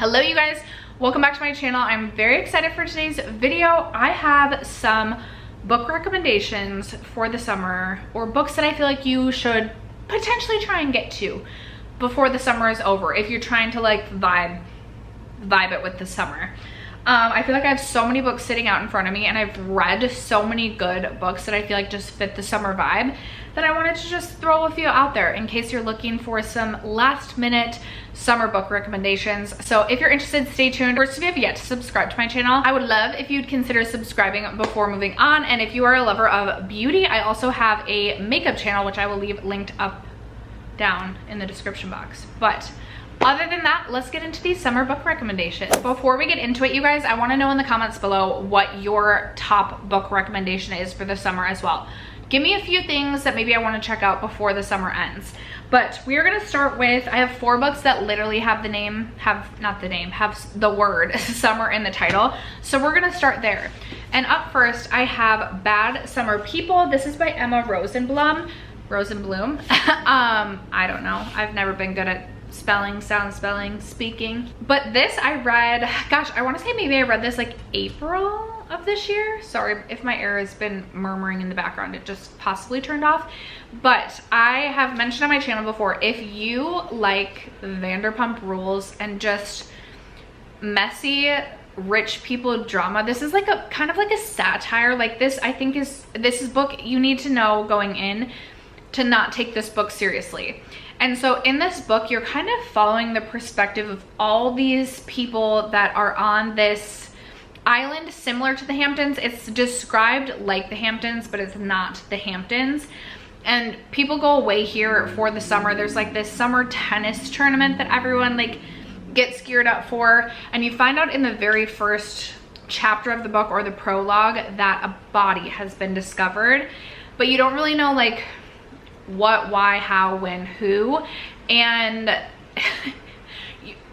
Hello you guys, welcome back to my channel. I'm very excited for today's video. I have some book recommendations for the summer, or books that I feel like you should potentially try and get to before the summer is over if you're trying to like vibe it with the summer. I feel like I have so many books sitting out in front of me, and I've read so many good books that I feel like just fit the summer vibe, that I wanted to just throw a few out there in case you're looking for some last minute summer book recommendations. So if you're interested, stay tuned. First, if you have yet to subscribe to my channel, I would love if you'd consider subscribing before moving on. And if you are a lover of beauty, I also have a makeup channel, which I will leave linked up down in the description box. But other than that, let's get into these summer book recommendations. Before we get into it, you guys, I want to know in the comments below what your top book recommendation is for the summer as well. Give me a few things that maybe I want to check out before the summer ends. But we are going to start with, I have 4 books that literally have the word summer in the title. So we're going to start there. And up first, I have Bad Summer People. This is by Emma Rosenblum. I don't know. I've never been good at spelling, speaking. But this I read, gosh, I want to say maybe I read this like April of this year. Sorry if my ear has been murmuring in the background, it just possibly turned off. But I have mentioned on my channel before, if you like Vanderpump Rules and just messy rich people drama, this is like a kind of like a satire. Like this, I think this is book you need to know going in to not take this book seriously. And so in this book, you're kind of following the perspective of all these people that are on this island similar to the Hamptons. It's described like the Hamptons, but it's not the Hamptons. And people go away here for the summer. There's like this summer tennis tournament that everyone like gets geared up for. And you find out in the very first chapter of the book, or the prologue, that a body has been discovered, but you don't really know like what, why, how, when, who. And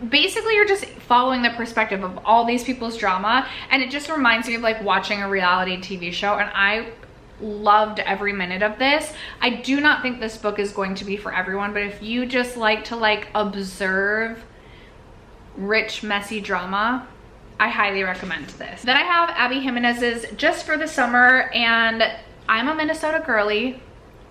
basically you're just following the perspective of all these people's drama, and it just reminds me of like watching a reality TV show, and I loved every minute of this. I do not think this book is going to be for everyone, but if you just like to like observe rich messy drama, I highly recommend this. Then I have Abby Jimenez's Just for the Summer, and I'm a Minnesota girly.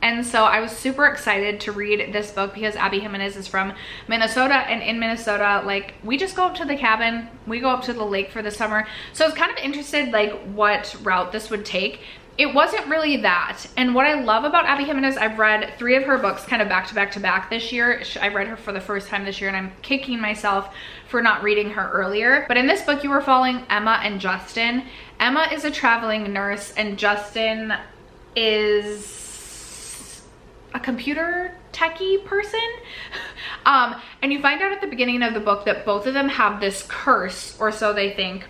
And so I was super excited to read this book because Abby Jimenez is from Minnesota, and in Minnesota, like, we just go up to the cabin, we go up to the lake for the summer. So I was kind of interested like what route this would take. It wasn't really that. And what I love about Abby Jimenez, I've read 3 of her books kind of back to back to back this year. I read her for the first time this year, and I'm kicking myself for not reading her earlier. But in this book, you were following Emma and Justin. Emma is a traveling nurse, and Justin is a computer techie person. And you find out at the beginning of the book that both of them have this curse, or so they think,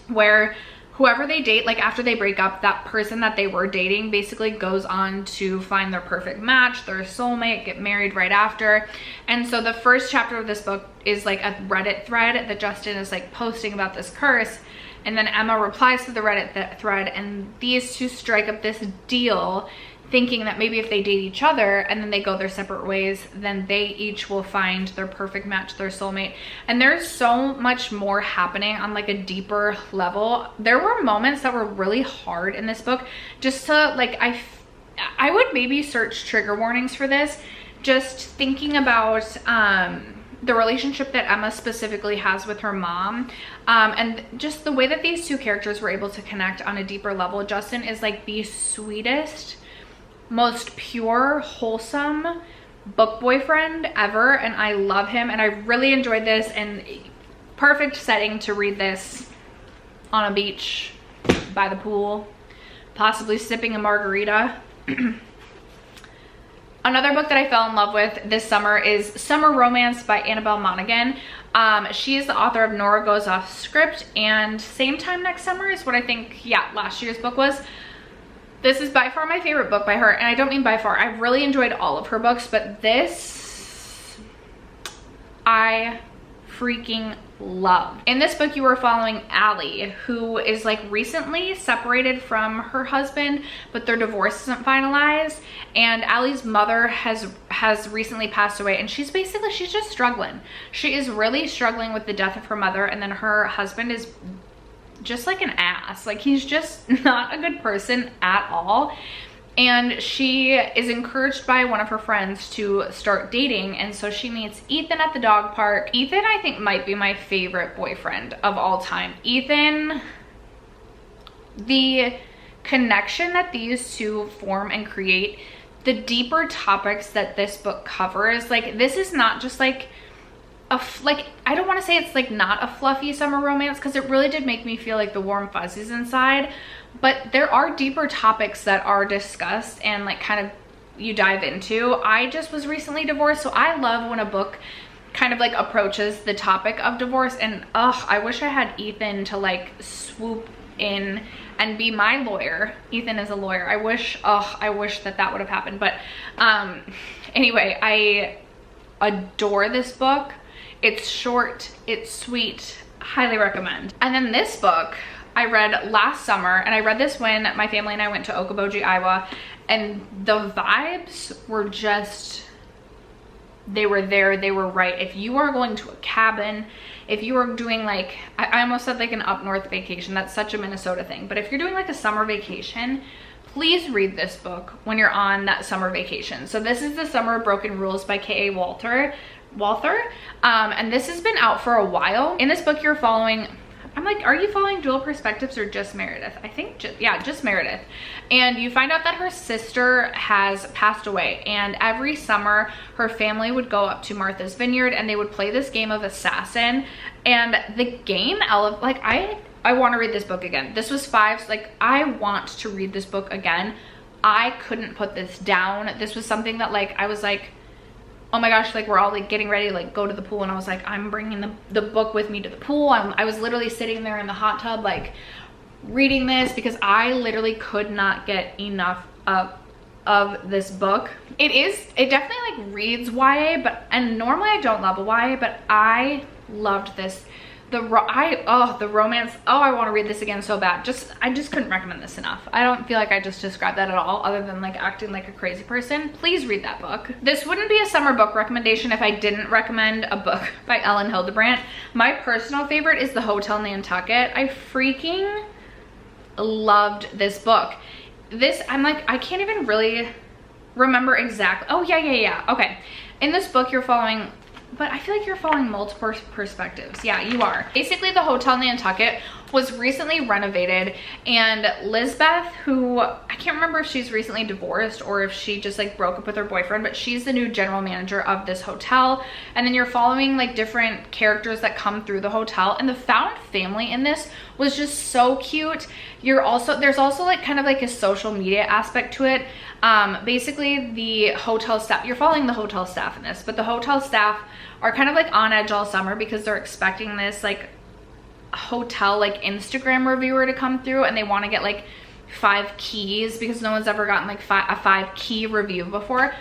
where whoever they date, like after they break up, that person that they were dating basically goes on to find their perfect match, their soulmate, get married right after. And so the first chapter of this book is like a Reddit thread that Justin is like posting about this curse, and then Emma replies to the Reddit thread, and these two strike up this deal, thinking that maybe if they date each other and then they go their separate ways, then they each will find their perfect match, their soulmate. And there's so much more happening on like a deeper level. There were moments that were really hard in this book, just to like, I would maybe search trigger warnings for this, just thinking about the relationship that Emma specifically has with her mom, and just the way that these two characters were able to connect on a deeper level. Justin is like the sweetest, most pure, wholesome book boyfriend ever, and I love him, and I really enjoyed this, and perfect setting to read this on a beach by the pool, possibly sipping a margarita. Another book that I fell in love with this summer is Summer Romance by Annabelle Monaghan. She is the author of Nora Goes Off Script and Same Time Next Summer is what I think, yeah, last year's book was. This is by far my favorite book by her, and I don't mean by far. I've really enjoyed all of her books, but this I freaking love. In this book, you were following Allie, who is like recently separated from her husband, but their divorce isn't finalized, and Allie's mother has has recently passed away, and she's just struggling. She is really struggling with the death of her mother, and then her husband is just like an ass. Like, he's just not a good person at all. And she is encouraged by one of her friends to start dating, and so she meets Ethan at the dog park. Ethan, I think, might be my favorite boyfriend of all time. Ethan, the connection that these two form and create, the deeper topics that this book covers, like, this is not just like I don't want to say it's like not a fluffy summer romance, because it really did make me feel like the warm fuzzies inside, but there are deeper topics that are discussed and like kind of you dive into. I just was recently divorced, so I love when a book kind of like approaches the topic of divorce, and I wish I had Ethan to like swoop in and be my lawyer. Ethan is a lawyer. I wish that would have happened. But anyway, I adore this book. It's short, it's sweet, highly recommend. And then this book I read last summer, and I read this when my family and I went to Okoboji, Iowa, and the vibes were just, they were there, they were right. If you are going to a cabin, if you are doing like, I almost said like an up north vacation, that's such a Minnesota thing, but if you're doing like a summer vacation, please read this book when you're on that summer vacation. So this is The Summer of Broken Rules by K.A. Walther, and this has been out for a while. In this book, you're following, I'm like, are you following dual perspectives or just Meredith? I think just Meredith. And you find out that her sister has passed away, and every summer her family would go up to Martha's Vineyard and they would play this game of assassin. And the game, like, I want to read this book again. This was like, I want to read this book again. I couldn't put this down. This was something that like, I was like, oh my gosh, like we're all like getting ready to like go to the pool, and I was like, I'm bringing the book with me to the pool. I was literally sitting there in the hot tub like reading this, because I literally could not get enough of this book. It definitely like reads YA, and normally I don't love a YA, but I loved this. The romance, I want to read this again so bad. I just couldn't recommend this enough. I don't feel like I just described that at all, other than like acting like a crazy person. Please read that book. This wouldn't be a summer book recommendation if I didn't recommend a book by Ellen Hildebrandt. My personal favorite is The Hotel Nantucket. I freaking loved this book. I'm like, I can't even really remember exactly. Oh yeah. Okay. In this book, you're following, but I feel like you're following multiple perspectives. Yeah, you are. Basically, the Hotel Nantucket was recently renovated, and Lisbeth, who I can't remember if she's recently divorced or if she just like broke up with her boyfriend, but she's the new general manager of this hotel. And then you're following like different characters that come through the hotel, and the found family in this was just so cute. There's also like kind of like a social media aspect to it. Basically the hotel staff, you're following the hotel staff in this, but the hotel staff are kind of like on edge all summer because they're expecting this like hotel like Instagram reviewer to come through, and they want to get like 5 keys because no one's ever gotten like a 5 key review before.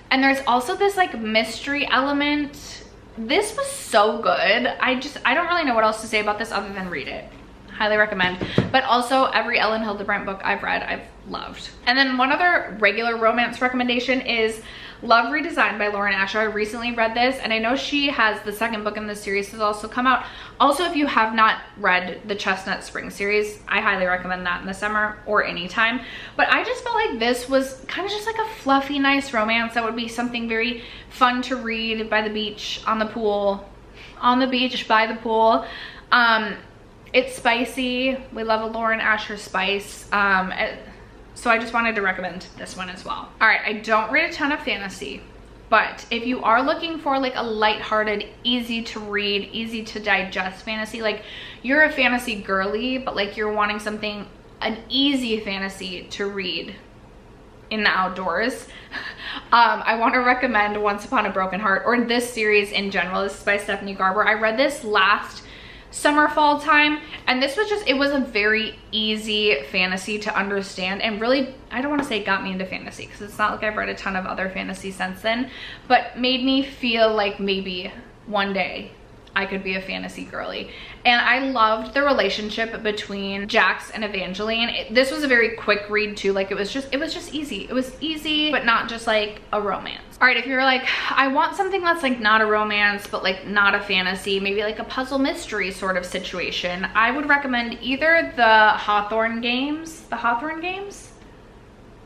And there's also this like mystery element. This was so good. I don't really know what else to say about this other than read it. Highly recommend. But also every Ellen Hildebrandt book I've read, I've loved. And then one other regular romance recommendation is Love Redesigned by Lauren Asher. I recently read this, and I know she has the second book in this series has also come out. Also, if you have not read the Chestnut Spring series, I highly recommend that in the summer or anytime. But I just felt like this was kind of just like a fluffy, nice romance that would be something very fun to read by the beach, on the pool, on the beach, by the pool. It's spicy. We love a Lauren Asher spice. So I just wanted to recommend this one as well. All right, I don't read a ton of fantasy, but if you are looking for like a lighthearted, easy to read, easy to digest fantasy, like you're a fantasy girly, but like you're wanting something, an easy fantasy to read in the outdoors, I want to recommend Once Upon a Broken Heart, or this series in general. This is by Stephanie Garber. I read this last summer fall time, and this was just, it was a very easy fantasy to understand, and really, I don't want to say got me into fantasy because it's not like I've read a ton of other fantasy since then, but made me feel like maybe one day I could be a fantasy girly. And I loved the relationship between Jax and Evangeline. This was a very quick read too. Like it was just easy. It was easy, but not just like a romance. All right, if you're like, I want something that's like not a romance, but like not a fantasy, maybe like a puzzle mystery sort of situation, I would recommend either the Hawthorne Games,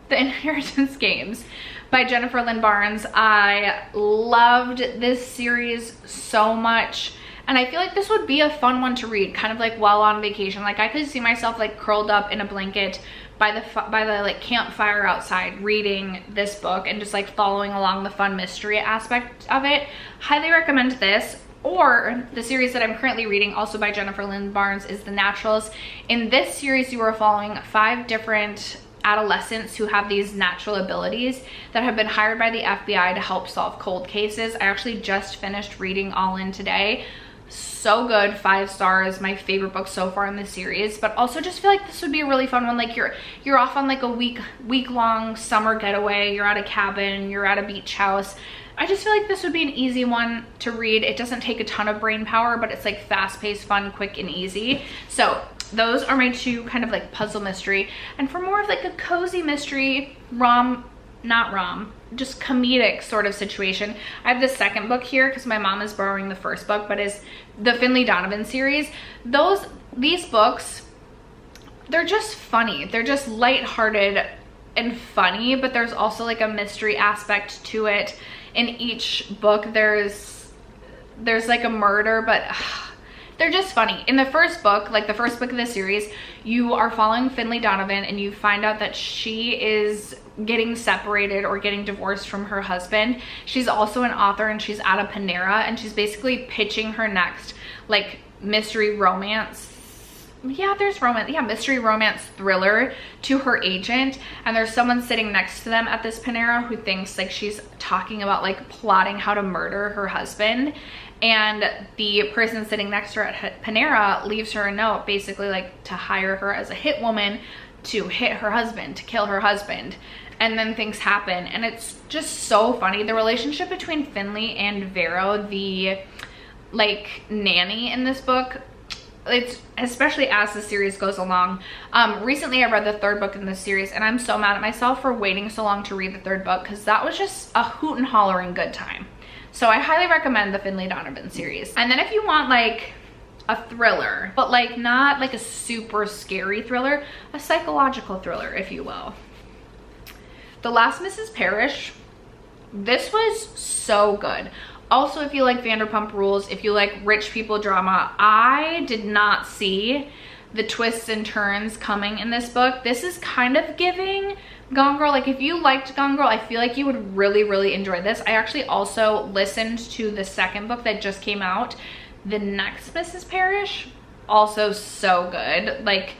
The Inheritance Games by Jennifer Lynn Barnes. I loved this series so much. And I feel like this would be a fun one to read, kind of like while on vacation. Like I could see myself like curled up in a blanket by the like campfire outside reading this book and just like following along the fun mystery aspect of it. Highly recommend this. Or the series that I'm currently reading, also by Jennifer Lynn Barnes, is The Naturals. In this series, you are following 5 different adolescents who have these natural abilities that have been hired by the FBI to help solve cold cases. I actually just finished reading All In today. So good, 5 stars, my favorite book so far in this series. But also just feel like this would be a really fun one. Like you're off on like a week-long summer getaway, you're at a cabin, you're at a beach house. I just feel like this would be an easy one to read. It doesn't take a ton of brain power, but it's like fast-paced, fun, quick, and easy. So those are my 2 kind of like puzzle mystery. And for more of like a cozy mystery, just comedic sort of situation, I have the second book here because my mom is borrowing the first book, but is the Finley Donovan series. These books, they're just funny. They're just lighthearted and funny, but there's also like a mystery aspect to it. In each book there's like a murder, but they're just funny. In the first book, like the first book of the series, you are following Finley Donovan and you find out that she is getting separated or getting divorced from her husband. She's also an author and she's at a Panera and she's basically pitching her next like mystery romance. Mystery romance thriller to her agent, and there's someone sitting next to them at this Panera who thinks like she's talking about like plotting how to murder her husband, and the person sitting next to her at Panera leaves her a note basically like to hire her as a hit woman to hit her husband, to kill her husband. And then things happen and it's just so funny. The relationship between Finley and Vero, the like nanny in this book, it's especially as the series goes along. Recently I read the 3rd book in this series and I'm so mad at myself for waiting so long to read the 3rd book because that was just a hoot and hollering good time. So I highly recommend the Finley Donovan series. And then if you want like a thriller, but like not like a super scary thriller, a psychological thriller, if you will, The Last Mrs. Parrish. This was so good. Also, if you like Vanderpump Rules, if you like rich people drama, I did not see the twists and turns coming in this book. This is kind of giving Gone Girl. Like if you liked Gone Girl, I feel like you would really enjoy this. I actually also listened to the 2nd book that just came out, The Next Mrs. Parrish. Also so good, like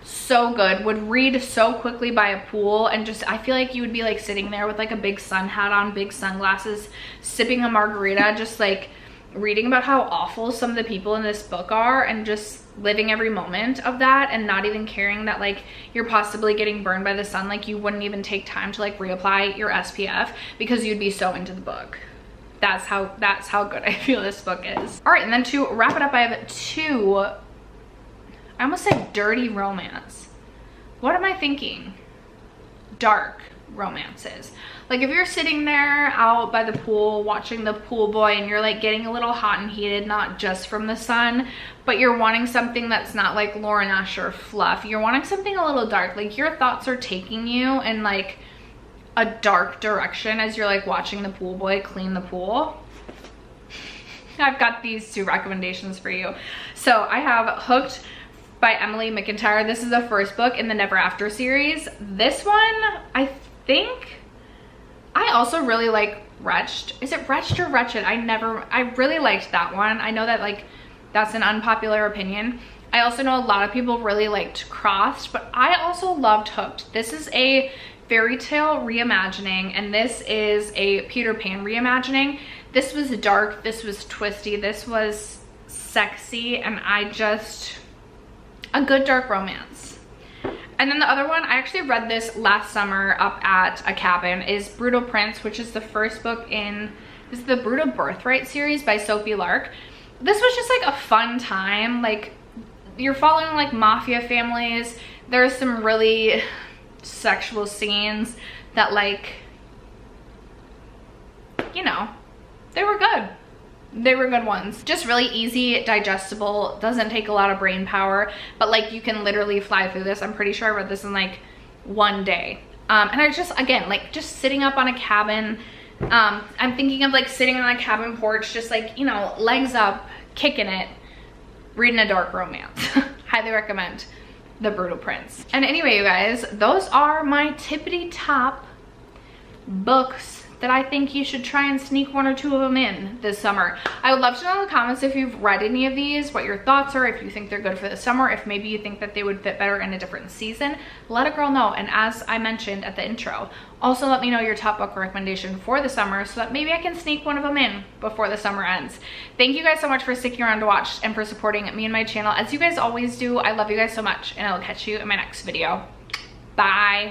so good. Would read so quickly by a pool, and just I feel like you would be like sitting there with like a big sun hat on, big sunglasses, sipping a margarita, just like reading about how awful some of the people in this book are and just living every moment of that and not even caring that like you're possibly getting burned by the sun. Like you wouldn't even take time to like reapply your SPF because you'd be so into the book. That's how good I feel this book is. All right, and then to wrap it up, I have 2, I almost said dirty romance. What am I thinking? Dark romances. Like if you're sitting there out by the pool watching the pool boy and you're like getting a little hot and heated, not just from the sun, but you're wanting something that's not like Lauren Usher fluff. You're wanting something a little dark. Like your thoughts are taking you in like a dark direction as you're like watching the pool boy clean the pool. I've got these 2 recommendations for you. So I have Hooked by Emily McIntyre. This is the first book in the Never After series. This one, I think I also really like Wretched. Is it Wretched or Wretched? I really liked that one. I know that like that's an unpopular opinion. I also know a lot of people really liked Crossed, but I also loved Hooked. This is a fairy tale reimagining, and this is a Peter Pan reimagining. This was dark, this was twisty, this was sexy, and a good dark romance. And then the other one, I actually read this last summer up at a cabin, is Brutal Prince, which is the first book in, this is the Brutal Birthright series by Sophie Lark. this was just like a fun time. Like, you're following like mafia families. There's some really sexual scenes that, like, you know, they were good. They were good ones. Just really easy, digestible, doesn't take a lot of brain power, but like you can literally fly through this. I'm pretty sure I read this in like one day. And I just, again, like just sitting up on a cabin, I'm thinking of like sitting on a cabin porch, just like, you know, legs up, kicking it, reading a dark romance. Highly recommend The Brutal Prince. And anyway, you guys, those are my tippity top books that I think you should try and sneak one or two of them in this summer. I would love to know in the comments if you've read any of these, what your thoughts are, if you think they're good for the summer, if maybe you think that they would fit better in a different season. Let a girl know. And as I mentioned at the intro, also let me know your top book recommendation for the summer so that maybe I can sneak one of them in before the summer ends. Thank you guys so much for sticking around to watch and for supporting me and my channel, as you guys always do. I love you guys so much, and I will catch you in my next video. Bye.